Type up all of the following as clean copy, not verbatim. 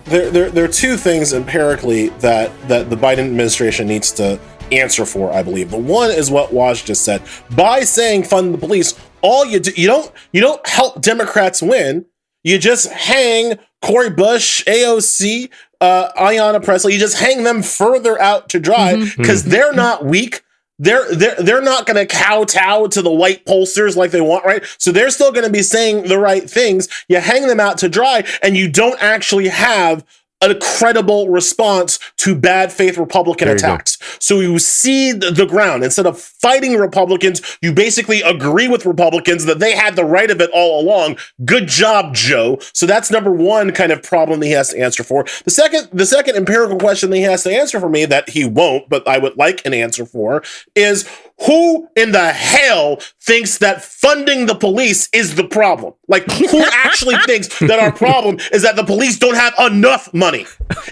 there are two things empirically that the Biden administration needs to answer for, I believe. The one is what Waj just said. By saying fund the police, all you do, you don't help Democrats win. You just hang Cori Bush, AOC, Ayanna Pressley. You just hang them further out to dry because they're not weak. They're not going to kowtow to the white pollsters like they want, right? So they're still going to be saying the right things. You hang them out to dry, and you don't actually have a credible response to bad faith Republican attacks. So you cede the ground. Instead of fighting Republicans, you basically agree with Republicans that they had the right of it all along. Good job, Joe. So that's number one kind of problem that he has to answer for. The second empirical question that he has to answer for me that he won't, but I would like an answer for, is who in the hell thinks that funding the police is the problem? Like, who actually thinks that our problem is that the police don't have enough money?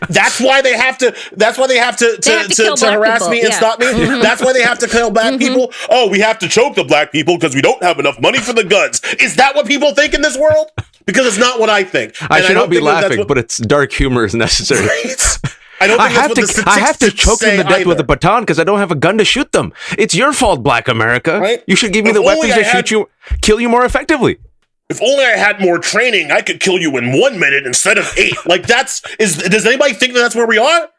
That's why they have to harass me and stop me. That's why they have to kill black people. Oh, we have to choke the black people because we don't have enough money for the guns. Is that what people think in this world? Because it's not what I think. I should not be laughing, but it's dark humor is necessary. Right? I have to choke them to death with a baton because I don't have a gun to shoot them. It's your fault, Black America. Right? You should give me the weapons to kill you more effectively. If only I had more training, I could kill you in 1 minute instead of 8. Like does anybody think that that's where we are?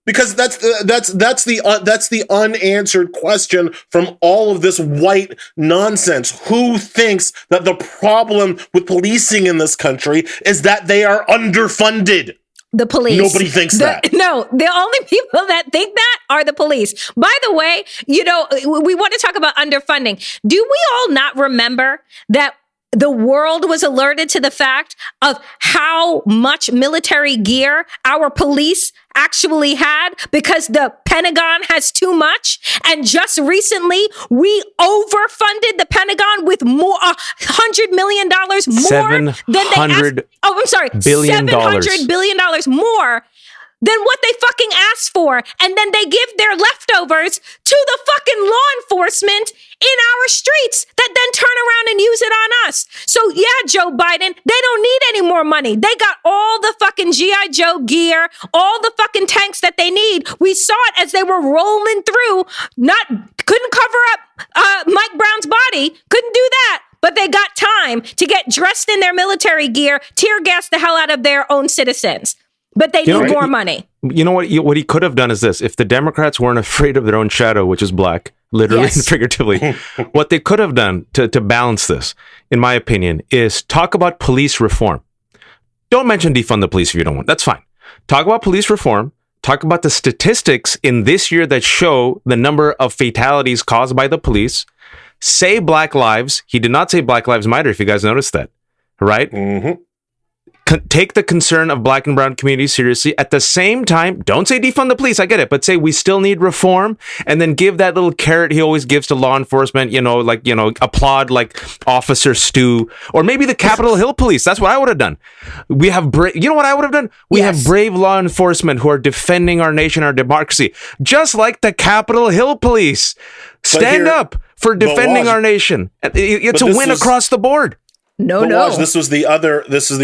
Because that's the unanswered question from all of this white nonsense. Who thinks that the problem with policing in this country is that they are underfunded? The police. Nobody thinks that. No, the only people that think that are the police. By the way, we want to talk about underfunding. Do we all not remember that the world was alerted to the fact of how much military gear our police actually had because the Pentagon has too much? And just recently, we overfunded the Pentagon with more $100 million more than they asked. Oh, I'm sorry, $700 billion more than what they fucking asked for. And then they give their leftovers to the fucking law enforcement in our streets that then turn around and use it on us. So yeah, Joe Biden, they don't need any more money. They got all the fucking G.I. Joe gear, all the fucking tanks that they need. We saw it as they were rolling through, couldn't cover up Mike Brown's body, couldn't do that. But they got time to get dressed in their military gear, tear gas the hell out of their own citizens. But they need more money. You know what? What he could have done is this. If the Democrats weren't afraid of their own shadow, which is black, literally and figuratively, what they could have done to balance this, in my opinion, is talk about police reform. Don't mention defund the police if you don't want. That's fine. Talk about police reform. Talk about the statistics in this year that show the number of fatalities caused by the police. Say Black Lives. He did not say Black Lives Matter, if you guys noticed that. Right? Mm-hmm. Take the concern of black and brown communities seriously. At the same time, don't say defund the police. I get it. But say we still need reform, and then give that little carrot he always gives to law enforcement, applaud like Officer Stu, or maybe the Capitol Hill Police. That's what I would have done. We have, you know what I would have done? We have brave law enforcement who are defending our nation, our democracy, just like the Capitol Hill Police. Stand up for defending our nation. It's a win across the board. No. Waj, this is the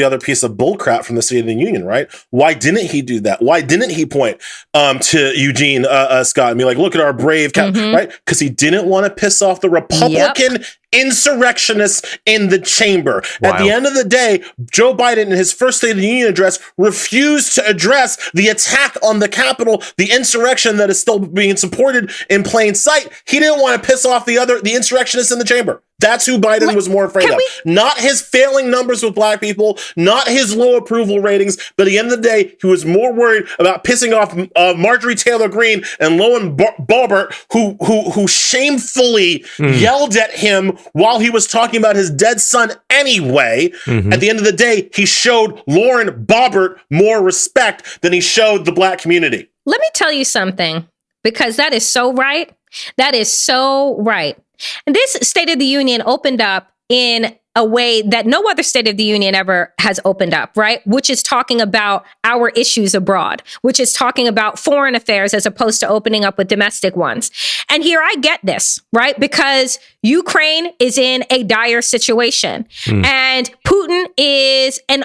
other piece of bullcrap from the State of the Union, right? Why didn't he do that? Why didn't he point to Eugene Scott and be like, look at our brave cap, right? Because he didn't want to piss off the Republican insurrectionists in the chamber. At the end of the day, Joe Biden in his first State of the Union address refused to address the attack on the Capitol, the insurrection that is still being supported in plain sight. He didn't want to piss off the insurrectionists in the chamber. That's who Biden was more afraid of. Not his failing numbers with black people, not his low approval ratings, but at the end of the day, he was more worried about pissing off Marjorie Taylor Greene and Lowen Boebert, who shamefully yelled at him while he was talking about his dead son anyway. At the end of the day, he showed Lauren Boebert more respect than he showed the black community. Let me tell you something, because that is so right. That is so right. And this State of the Union opened up in a way that no other State of the Union ever has opened up, right? Which is talking about our issues abroad, which is talking about foreign affairs as opposed to opening up with domestic ones. And here I get this, right? Because Ukraine is in a dire situation and Putin is an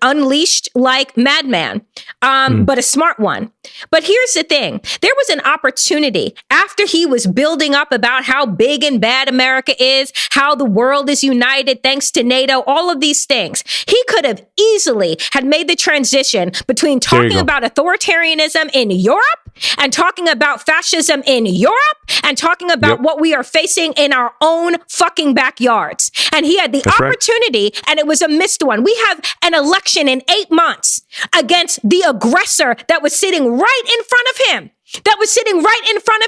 unleashed like madman, but a smart one. But here's the thing. There was an opportunity after he was building up about how big and bad America is, how the world is united thanks to NATO, all of these things. He could have easily had made the transition between talking about authoritarianism in Europe and talking about fascism in Europe and talking about what we are facing in our own fucking backyards. And he had the opportunity and it was a missed one. We have an election in 8 months against the aggressor that was sitting right in front of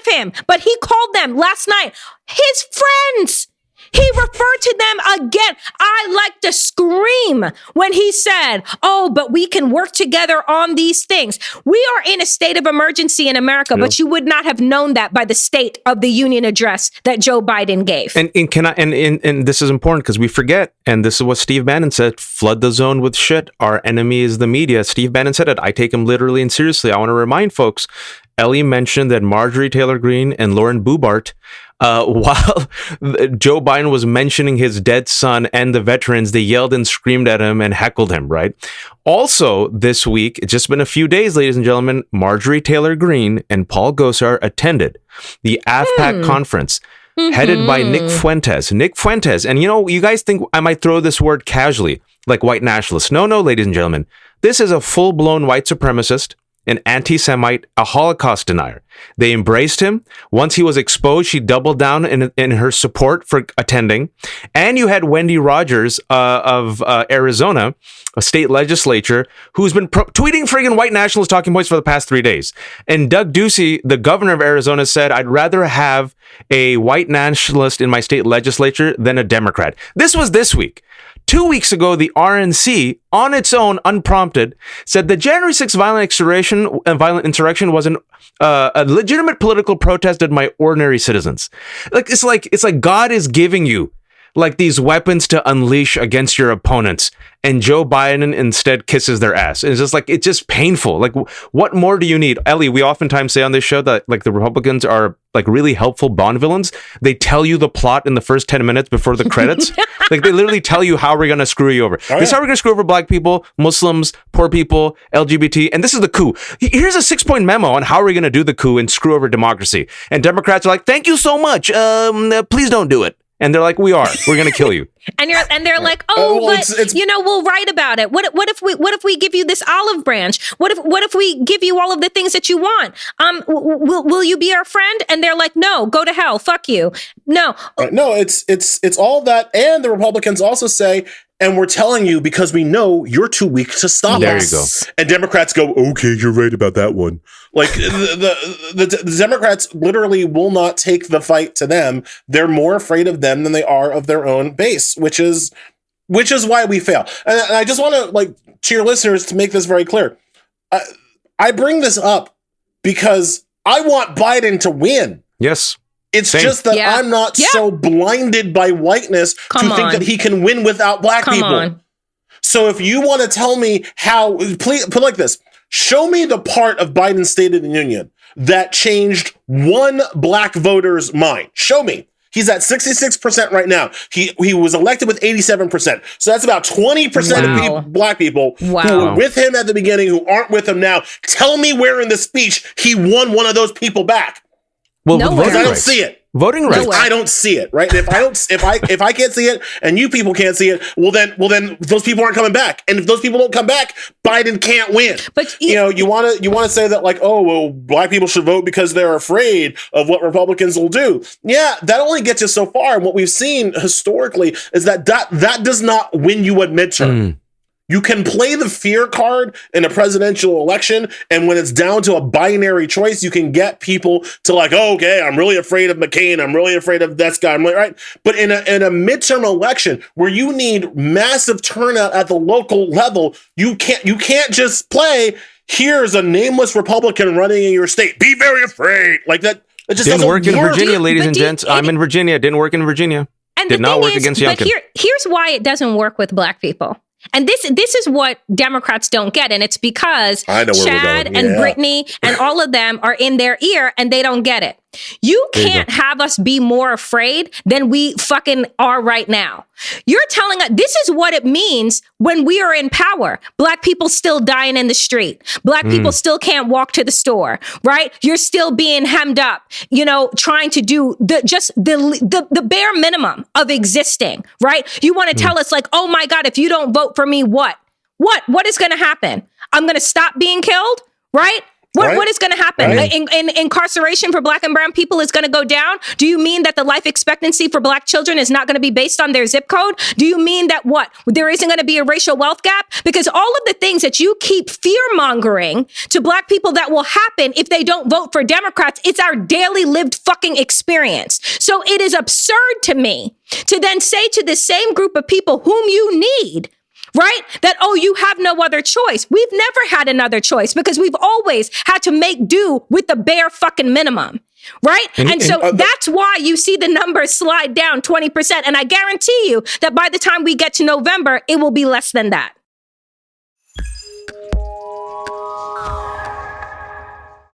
him. But he called them last night his friends. He referred to them again. I like to scream when he said, oh, but we can work together on these things. We are in a state of emergency in America, but you would not have known that by the State of the Union address that Joe Biden gave. And this is important because we forget, and this is what Steve Bannon said, flood the zone with shit. Our enemy is the media. Steve Bannon said it. I take him literally and seriously. I want to remind folks, Ellie mentioned that Marjorie Taylor Greene and Lauren Boebert, while Joe Biden was mentioning his dead son and the veterans, they yelled and screamed at him and heckled him, right? Also, this week, it's just been a few days, ladies and gentlemen, Marjorie Taylor Greene and Paul Gosar attended the AFPAC conference headed by Nick Fuentes. And you guys think I might throw this word casually, like white nationalist. No, ladies and gentlemen. This is a full-blown white supremacist, an anti-Semite, a Holocaust denier. They embraced him. Once he was exposed, she doubled down in her support for attending. And you had Wendy Rogers of Arizona, a state legislature, who's been tweeting friggin' white nationalist talking points for the past 3 days. And Doug Ducey, the governor of Arizona, said, I'd rather have a white nationalist in my state legislature than a Democrat. This was this week. 2 weeks ago, the RNC, on its own, unprompted, said the January 6th violent insurrection was a legitimate political protest led by ordinary citizens. It's like God is giving you like these weapons to unleash against your opponents, and Joe Biden instead kisses their ass. And it's just painful. Like, what more do you need? Ellie, we oftentimes say on this show that like the Republicans are like really helpful Bond villains. They tell you the plot in the first 10 minutes before the credits. Like they literally tell you how we're going to screw you over. This is how we're going to screw over black people, Muslims, poor people, LGBT. And this is the coup. Here's a 6-point memo on how we're going to do the coup and screw over democracy. And Democrats are like, thank you so much. Please don't do it. And they're like, we're going to kill you. And they're like, we'll write about it. What if we give you this olive branch? What if we give you all of the things that you want? Will you be our friend? And they're like, no, go to hell. Fuck you. No. No, it's all that. And the Republicans also say, and we're telling you because we know you're too weak to stop us. There you go. And Democrats go, okay, you're right about that one. Like the Democrats literally will not take the fight to them. They're more afraid of them than they are of their own base, which is why we fail. And I just want to to your listeners to make this very clear. I bring this up because I want Biden to win. Yes. It's just that I'm not so blinded by whiteness to think that he can win without black people. So if you want to tell me how, please put it like this, show me the part of Biden's State of the Union that changed one black voter's mind. Show me. He's at 66% right now. He was elected with 87%. So that's about 20% of black people who were with him at the beginning who aren't with him now. Tell me where in the speech he won one of those people back. Well, because I don't see it. Voting rights. I don't see it, right? If I can't see it and you people can't see it, well then those people aren't coming back. And if those people don't come back, Biden can't win. But you want to say that like, oh, well, black people should vote because they're afraid of what Republicans will do. Yeah, that only gets you so far. And what we've seen historically is that does not win you a midterm. You can play the fear card in a presidential election, and when it's down to a binary choice, you can get people to like, oh, okay, I'm really afraid of McCain, I'm really afraid of this guy, I'm like, right? But in a midterm election where you need massive turnout at the local level, you can't just play, here's a nameless Republican running in your state. Be very afraid. Like that. It just didn't work in Virginia, ladies and gents. I'm in Virginia. It didn't work in Virginia. And did not work against Youngkin. But here's why it doesn't work with black people. And this is what Democrats don't get. And it's because Chad and Brittany and all of them are in their ear and they don't get it. You can't have us be more afraid than we fucking are right now. You're telling us this is what it means when we are in power. Black people still dying in the street. Black people still can't walk to the store, right? You're still being hemmed up, you know, trying to do the bare minimum of existing, right? You want to tell us like, oh my God, if you don't vote for me, what is going to happen? I'm going to stop being killed, right? What is going to happen? Right. Incarceration for Black and brown people is going to go down. Do you mean that the life expectancy for Black children is not going to be based on their zip code? Do you mean that there isn't going to be a racial wealth gap? Because all of the things that you keep fear mongering to Black people that will happen if they don't vote for Democrats, it's our daily lived fucking experience. So it is absurd to me to then say to the same group of people whom you need, right? That, oh, you have no other choice. We've never had another choice because we've always had to make do with the bare fucking minimum, right? And so that's why you see the numbers slide down 20%. And I guarantee you that by the time we get to November, it will be less than that.